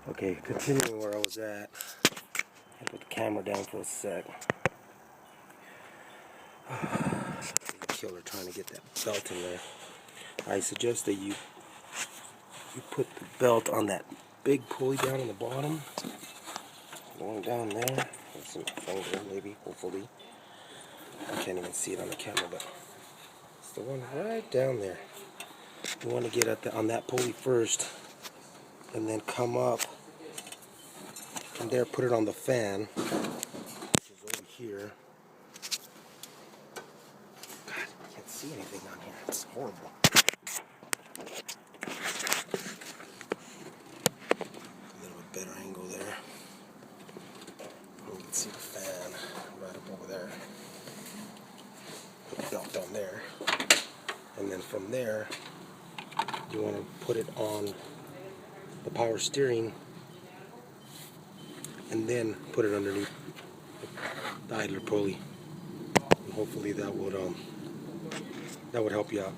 Okay, continuing where I was at. I put the camera down for a sec. Killer trying to get that belt in there. I suggest that you put the belt on that big pulley down on the bottom. Going down there. There's some finger, maybe, hopefully. I can't even see it on the camera, but it's the one right down there. You want to get at on that pulley first, and then come up from there, put it on the fan, which is over here. God, I can't see anything on here. It's horrible. A little bit better angle there. You can see the fan right up over there. Put the belt on there. And then from there, you want to put it on the power steering and then put it underneath the idler pulley. And hopefully that would help you out.